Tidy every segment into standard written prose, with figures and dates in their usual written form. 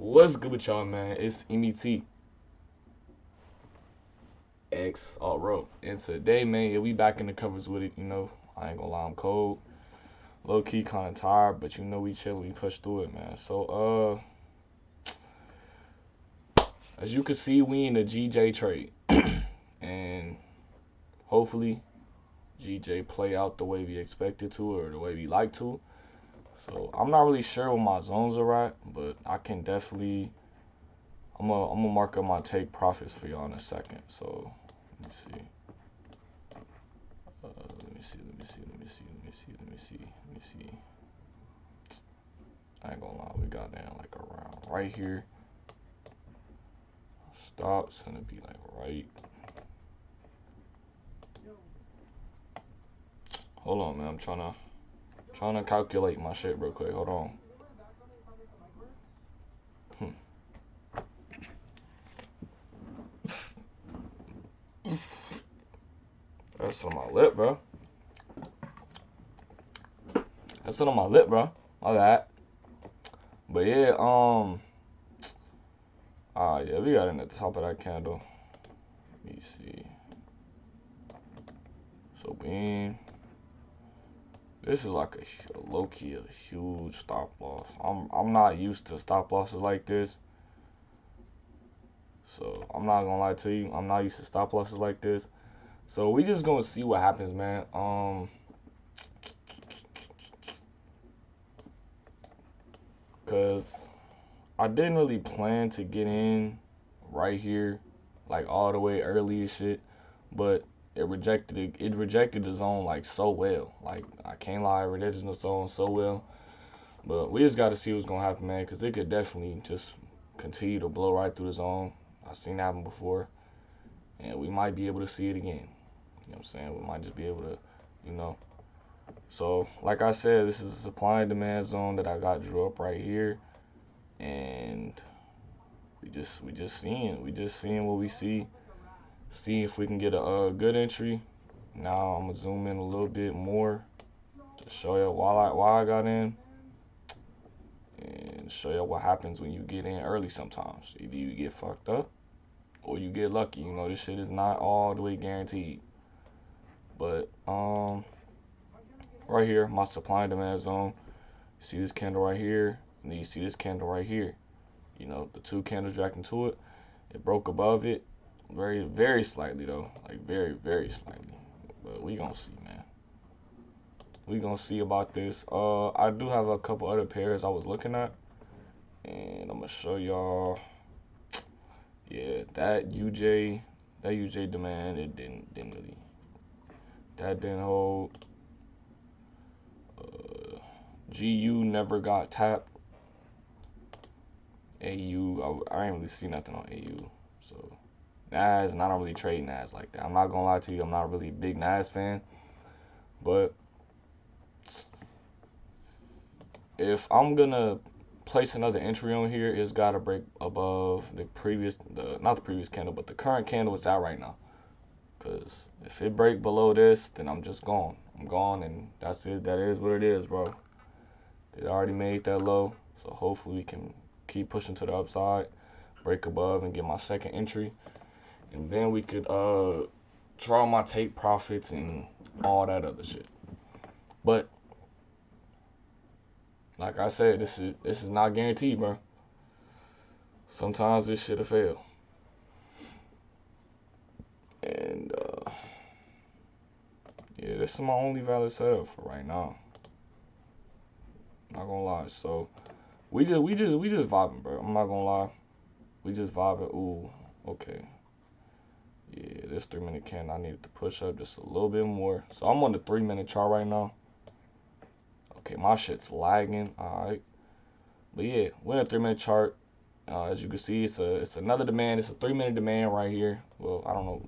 What's good with y'all, man? It's MET X Row. And today, man, yeah, we back in the covers with it. I ain't gonna lie, I'm cold. Low key kinda tired, but we chill, we push through it, man. So as you can see, we in the GJ trade. And hopefully GJ play out the way we expected to or the way we like to. So I'm not really sure what my zones are at, but I can definitely I'm gonna mark up my take profits for y'all in a second. So let me see. Let me see. I ain't gonna lie, we got down like around right here. Stops gonna be like right. Hold on, man. I'm trying to calculate my shit real quick. Hold on. That's on my lip, bro. That's on my lip, bro. All that. But yeah, yeah, we got in at the top of that candle. Let me see. So beam. This is like a low-key, a huge stop loss. I'm not used to stop losses like this. So I'm not gonna lie to you, I'm not used to stop losses like this. So we just gonna see what happens, man. Cause I didn't really plan to get in right here, like all the way early and shit, but it rejected the zone like so well. Like I can't lie, it rejected the zone so well. But we just got to see what's gonna happen, man, because it could definitely just continue to blow right through the zone. I've seen that happen before, and we might be able to see it again. You know what I'm saying? We might just be able to, you know. So, like I said, this is a supply and demand zone that I got drew up right here, and we just seeing what we see. See if we can get a good entry. Now I'm gonna zoom in a little bit more to show you why I got in, and show you what happens when you get in early. Sometimes either you get fucked up or you get lucky. This shit is not all the way guaranteed. But right here, my supply and demand zone. You see this candle right here, and then you see this candle right here. The two candles dragged into it. It broke above it, very, very slightly though, like very, very slightly. But we gonna see, man. We gonna see about this. I do have a couple other pairs I was looking at, and I'm gonna show y'all. Yeah, that UJ demand, it didn't really. That didn't hold. GU never got tapped. AU, I ain't really see nothing on AU. So NAS, and I don't really trade NAS like that. I'm not gonna lie to you, I'm not really a big NAS fan. But if I'm gonna place another entry on here, it's gotta break above not the previous candle, but the current candle it's at right now. Cause if it break below this, then I'm just gone. I'm gone, and that's it. That is what it is, bro. It already made that low, so hopefully we can keep pushing to the upside, break above, and get my second entry, and then we could draw my take profits and all that other shit. But like I said, this is not guaranteed, bro. Sometimes this shit'll fail. And yeah, this is my only valid setup for right now. Not gonna lie. So we just vibing, bro. I'm not gonna lie. We just vibing. Ooh, okay. Yeah, this 3-minute candle I needed to push up just a little bit more. So I'm on the 3-minute chart right now. Okay, my shit's lagging. Alright. But yeah, we're in a 3-minute chart. As you can see, it's another demand. It's a 3-minute demand right here. Well, I don't know.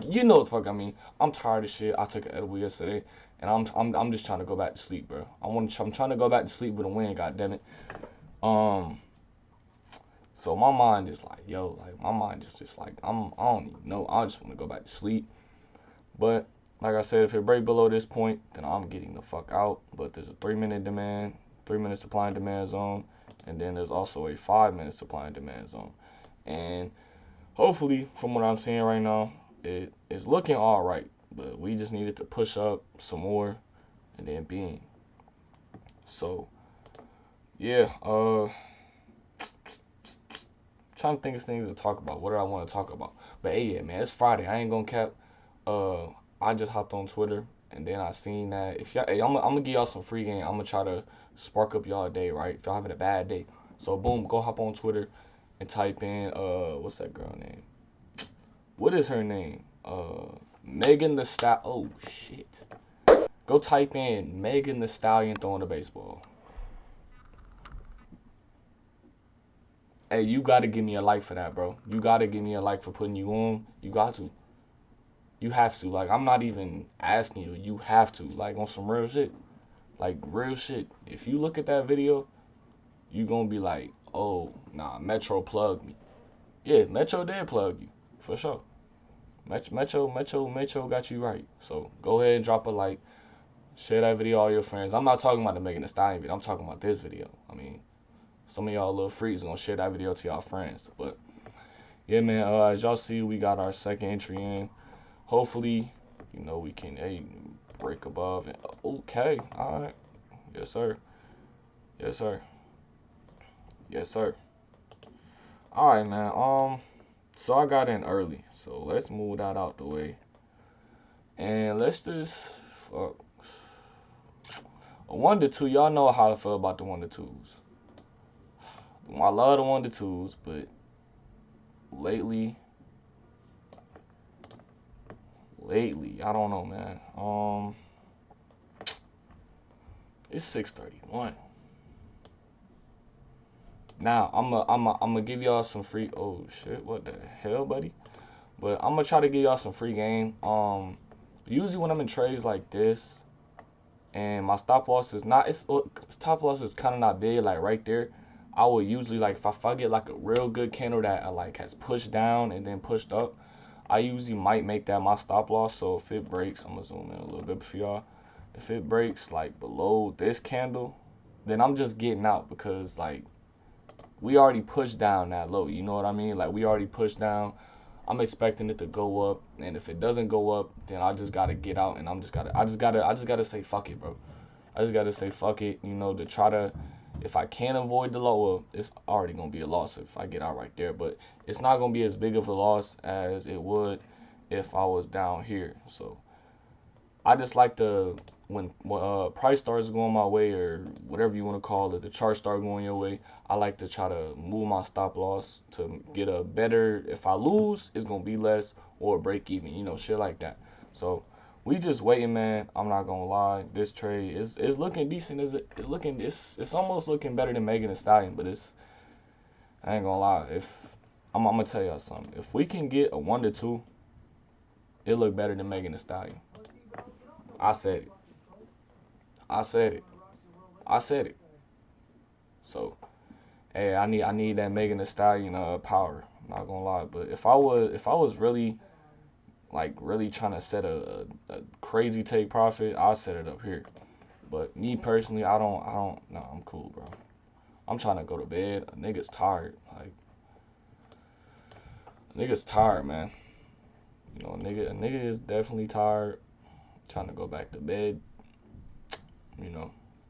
You know what the fuck I mean. I'm tired of shit. I took an edible yesterday, and I'm just trying to go back to sleep, bro. I'm trying to go back to sleep with a win. God damn it. So my mind is like, yo, like my mind is just like I don't even know. I just want to go back to sleep. But like I said, if it break below this point, then I'm getting the fuck out. But there's a 3-minute demand, 3-minute supply and demand zone. and then there's also a 5-minute supply and demand zone. And hopefully, from what I'm seeing right now, it is looking all right. But we just needed to push up some more, and then being. So yeah, trying to think of things to talk about. What do I want to talk about? But hey, yeah, man, it's Friday. I ain't gonna cap. Uh, I just hopped on Twitter, and then I seen that if y'all, hey, I'm gonna give y'all some free game. I'm gonna try to spark up y'all day, right? If y'all having a bad day, so boom, go hop on Twitter and type in what's that girl name? What is her name? Megan the Stallion. Oh shit. Go type in Megan the Stallion throwing a baseball. Hey, you gotta give me a like for that, bro. You gotta give me a like for putting you on. You got to. You have to. Like, I'm not even asking you. You have to. Like, on some real shit. Like, real shit. If you look at that video, you gonna be like, oh, nah, Metro plugged me. Yeah, Metro did plug you. For sure. Metro got you right. So, go ahead and drop a like. Share that video to all your friends. I'm not talking about the Megan Thee Stallion video. I'm talking about this video. I mean, some of y'all little freaks gonna share that video to y'all friends. But yeah, man. As y'all see, we got our second entry in. Hopefully, we can break above. And okay, all right. Yes, sir. Yes, sir. Yes, sir. All right, man. So I got in early. So let's move that out the way. And let's just fuck. A 1-2. Y'all know how I feel about the 1-2s. I love the 1-2s, but lately, I don't know, man. It's 6:31. Now I'm gonna give y'all some free. Oh shit! What the hell, buddy? But I'm gonna try to give y'all some free game. Usually when I'm in trades like this, and my stop loss is not, it's stop loss is kind of not big, like right there. I will usually, like, if I get like a real good candle that like has pushed down and then pushed up, I usually might make that my stop loss. So if it breaks, I'm gonna zoom in a little bit for y'all. If it breaks like below this candle, then I'm just getting out, because like we already pushed down that low. You know what I mean? Like, we already pushed down. I'm expecting it to go up, and if it doesn't go up, then I just gotta get out, and I just gotta say fuck it, bro. I just gotta say fuck it, to try to, if I can avoid the lower, it's already gonna be a loss if I get out right there, but it's not gonna be as big of a loss as it would if I was down here. So I just like to, when price starts going my way, or whatever you want to call it, the chart start going your way, I like to try to move my stop loss to get a better, if I lose, it's going to be less, or break even, shit like that. So we just waiting, man. I'm not going to lie. This trade is looking decent. It's almost looking better than Megan Thee Stallion, but I ain't going to lie. I'm going to tell y'all something. If we can get a 1-2, it look better than Megan Thee Stallion. I said it. I said it. I said it. So, hey, I need that Megan Thee Stallion power. I'm not gonna lie, but if I was really, like, really trying to set a crazy take profit, I'll set it up here. But me personally, I don't. No, I'm cool, bro. I'm trying to go to bed. A nigga's tired. Like, a nigga's tired, man. A nigga is definitely tired. Trying to go back to bed.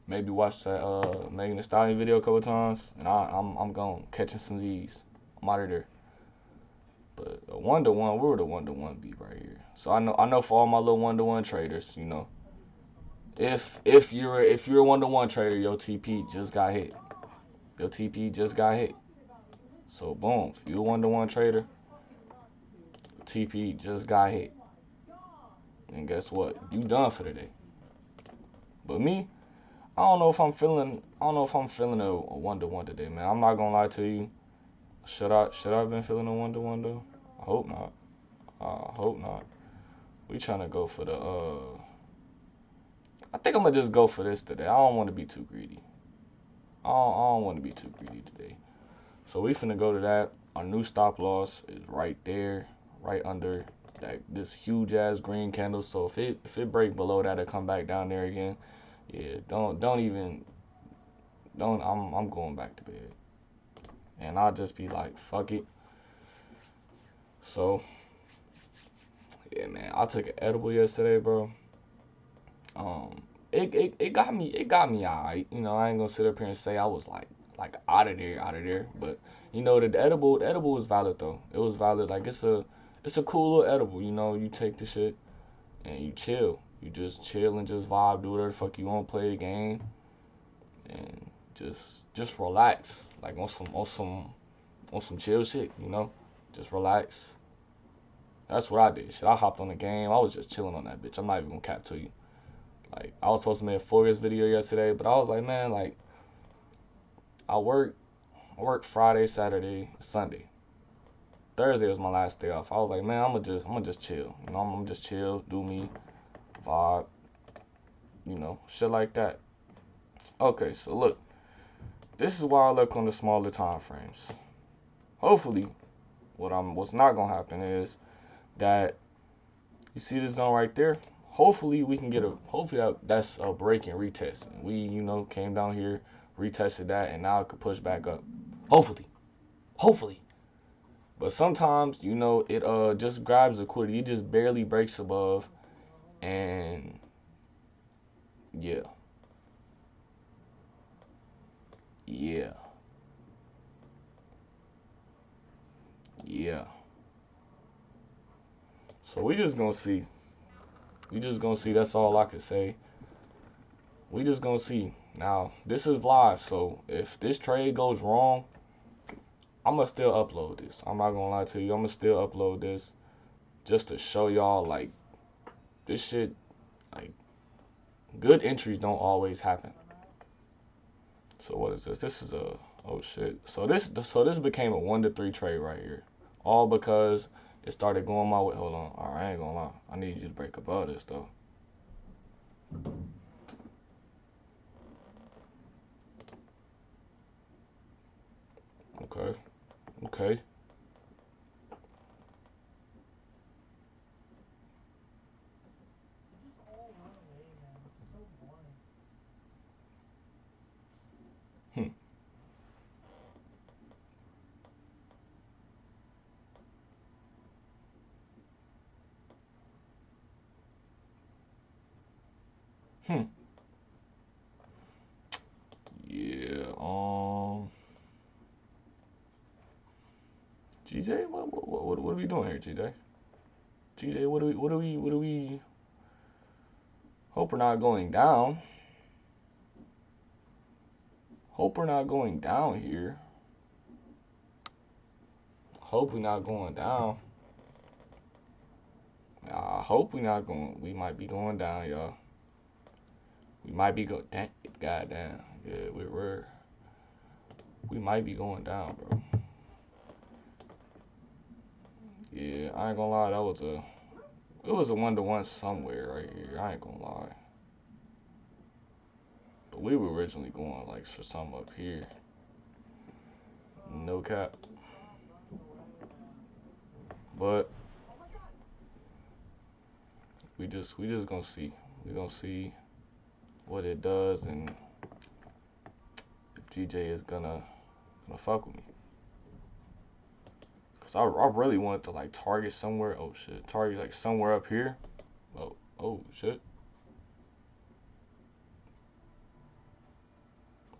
Maybe watch that Megan Thee Stallion video a couple times, and I'm gone catching some Z's. I'm out of there. But a 1-1, where would a 1-1 be right here? So I know for all my little 1-1 traders, if you're a 1-1 trader, your TP just got hit. Your TP just got hit. So boom, if you're a 1-1 trader, TP just got hit. And guess what? You done for the day. But me, I don't know if I'm feeling a 1-1 today, man. I'm not gonna lie to you. Should I have been feeling a 1-1 though? I hope not. I hope not. We trying to go for the I think I'm gonna just go for this today. I don't want to be too greedy. I don't want to be too greedy today. So we finna go to that. Our new stop loss is right there, right under this huge ass green candle. So if it break below that, it'll come back down there again. Yeah, don't even don't. I'm going back to bed, and I'll just be like, fuck it. So yeah, man, I took an edible yesterday, bro. It got me alright. You know, I ain't gonna sit up here and say I was like out of there. But you know, the edible was valid though. It was valid. Like it's a cool little edible. You know, you take the shit and you chill. You just chill and just vibe, do whatever the fuck you want, play the game, and just relax. Like on some chill shit. You know, just relax. That's what I did. Shit, I hopped on the game. I was just chilling on that bitch. I'm not even gonna cap to you. Like I was supposed to make a FOREX video yesterday, but I was like, man, like I work I worked Friday, Saturday, Sunday. Thursday was my last day off. I was like, man, I'm gonna just chill. You know, I'm gonna just chill, do me, vibe, you know, shit like that. Okay, so look, this is why I look on the smaller time frames. Hopefully, what's not gonna happen is that you see this zone right there. Hopefully we can get a hopefully that's a break and retest. We, you know, came down here, retested that, and now it could push back up. Hopefully. Hopefully. But sometimes, you know, it just grabs liquidity. It just barely breaks above, and yeah. Yeah. Yeah. So we just gonna see. We just gonna see. That's all I can say. We just gonna see. Now, this is live, so if this trade goes wrong, I'm gonna still upload this. I'm not gonna lie to you. I'm gonna still upload this just to show y'all like this shit. Like good entries don't always happen. So what is this? This is a oh shit. So this became a 1 to 3 trade right here, all because it started going my way. Hold on. All right, I ain't gonna lie. I need you to break above this though. Okay. Okay. Hmm. Hmm. Yeah. GJ, what are we doing here, GJ? GJ, what do we? Hope we're not going down. Hope we're not going down here. Hope we're not going down. I hope we're not going. We might be going down, y'all. We might be going. Goddamn. Yeah, we might be going down, bro. Yeah, I ain't gonna lie. It was a 1 to 1 somewhere right here. I ain't gonna lie. But we were originally going like for something up here. No cap. But we just gonna see. We gonna see what it does and if GJ is gonna fuck with me. Cause I really wanted to like target somewhere. Oh shit, target like somewhere up here. Oh shit.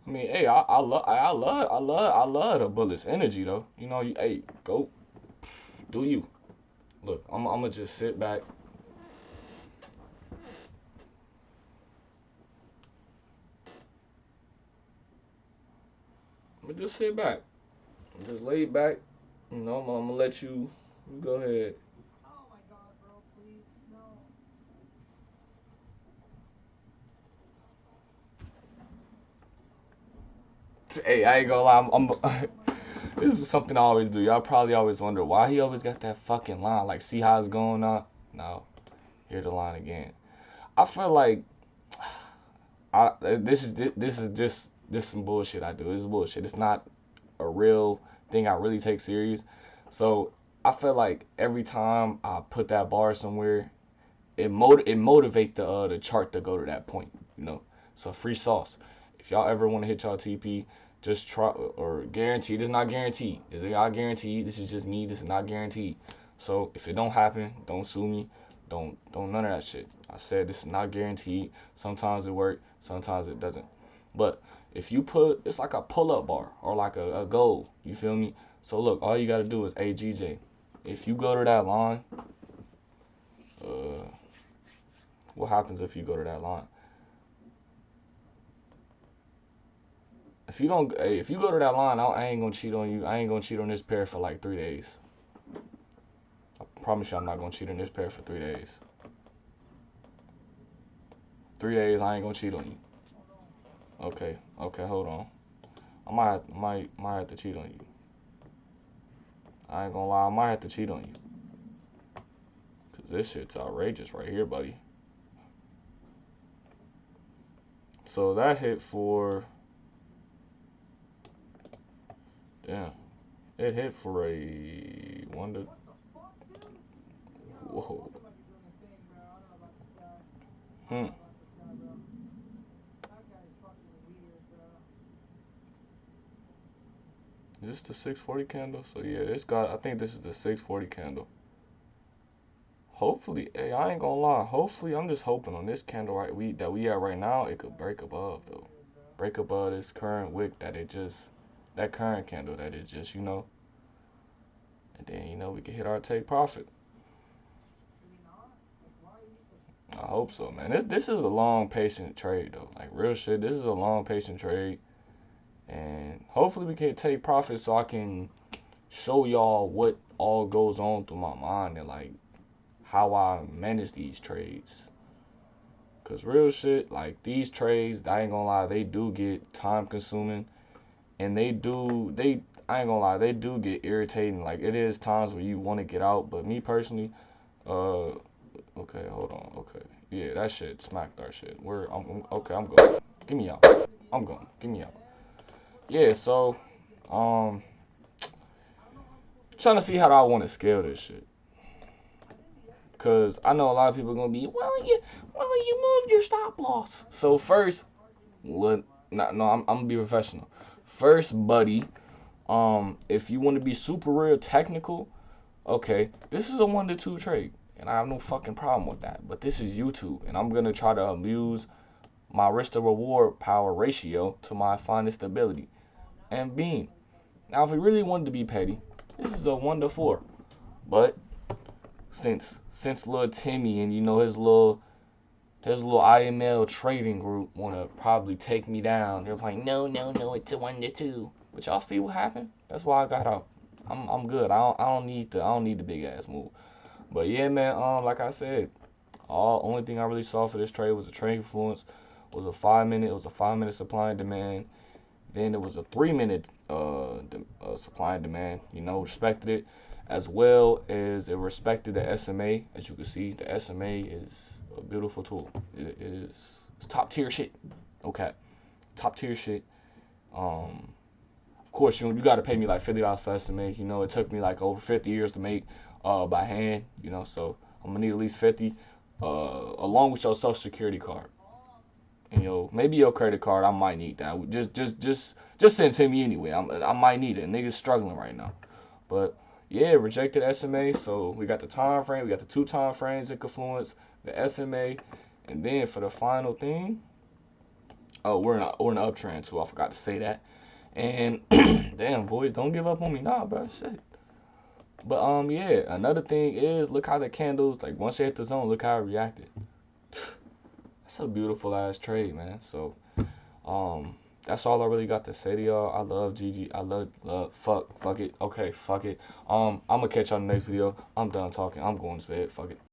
I mean, hey, I love the bullets energy though. You know, hey, go do you. Look, I'm gonna just sit back. I'm gonna just sit back. Just lay back. You know, I'm gonna let you go ahead. Hey, I ain't gonna lie. This is something I always do. Y'all probably always wonder why he always got that fucking line. Like, see how it's going on? No, hear the line again. I feel like this is some bullshit I do. This is bullshit. It's not a real thing I really take serious. So I feel like every time I put that bar somewhere, it motivate the chart to go to that point. You know, so free sauce. If y'all ever want to hit y'all TP, just try, or guaranteed. It's not guaranteed. Is it not guaranteed? This is just me. This is not guaranteed. So if it don't happen, don't sue me. Don't none of that shit. I said this is not guaranteed. Sometimes it works, sometimes it doesn't. But if you put, it's like a pull-up bar or like a goal. You feel me? So look, all you gotta do is AGJ. If you go to that line, what happens if you go to that line? If you don't, if you go to that line, I ain't gonna cheat on you. I ain't gonna cheat on this pair for like 3 days. I promise you, I'm not gonna cheat on this pair for 3 days. 3 days, I ain't gonna cheat on you. Okay, hold on. I might have to cheat on you. I ain't gonna lie, I might have to cheat on you. Cause this shit's outrageous right here, buddy. So that hit for, damn, it hit for a whoa. Is this the 640 candle? So yeah, I think this is the 640 candle. Hopefully, hey, I ain't gonna lie. Hopefully, I'm just hoping on this candle that we at right now, it could break above though. Break above this current wick that current candle that it just, and then, we can hit our take profit. I hope so, man. This is a long, patient trade though. Like real shit, this is a long, patient trade. And hopefully we can take profit so I can show y'all what all goes on through my mind and like how I manage these trades. Cause real shit, like these trades, I ain't gonna lie, they do get time consuming and I ain't gonna lie, they do get irritating. Like it is times where you want to get out, but me personally, okay, hold on, okay. Yeah, that shit smacked our shit. Okay, I'm going. Give me out. I'm going. Give me out. Yeah, so trying to see how I want to scale this shit. Cause I know a lot of people are gonna be, well, you moved your stop loss. So first, I'm gonna be professional. First, buddy, if you want to be super real technical, okay, this is a 1-to-2 trade, and I have no fucking problem with that. But this is YouTube, and I'm gonna try to abuse my risk to reward power ratio to my finest ability. And beam. Now, if we really wanted to be petty, this is a 1-to-4. But since little Timmy and his little IML trading group wanna probably take me down, they're like, no, it's a 1-to-2. But y'all see what happened? That's why I got out. I'm good. I don't need the big ass move. But yeah, man. Like I said, only thing I really saw for this trade was a trade influence. It was a 5-minute supply and demand. Then it was a 3-minute supply and demand. Respected it, as well as it respected the SMA. As you can see, the SMA is a beautiful tool. It's top tier shit. Okay, top tier shit. Of course, you got to pay me like $50 for SMA. It took me like over 50 years to make by hand. So I'm gonna need at least 50, along with your social security card. And maybe your credit card, I might need that. Just send it to me anyway. I might need it. Niggas struggling right now. But yeah, rejected SMA. So we got the time frame. We got the 2 time frames in confluence, the SMA, and then for the final thing, we're in an uptrend too. I forgot to say that. And damn, boys, don't give up on me, nah, bro. Shit. But yeah, another thing is, look how the candles, like once they hit the zone, look how it reacted. That's a beautiful ass trade, man. So that's all I really got to say to y'all. I love GG. I love fuck it. Okay, fuck it. I'm gonna catch y'all in the next video. I'm done talking. I'm going to bed. Fuck it.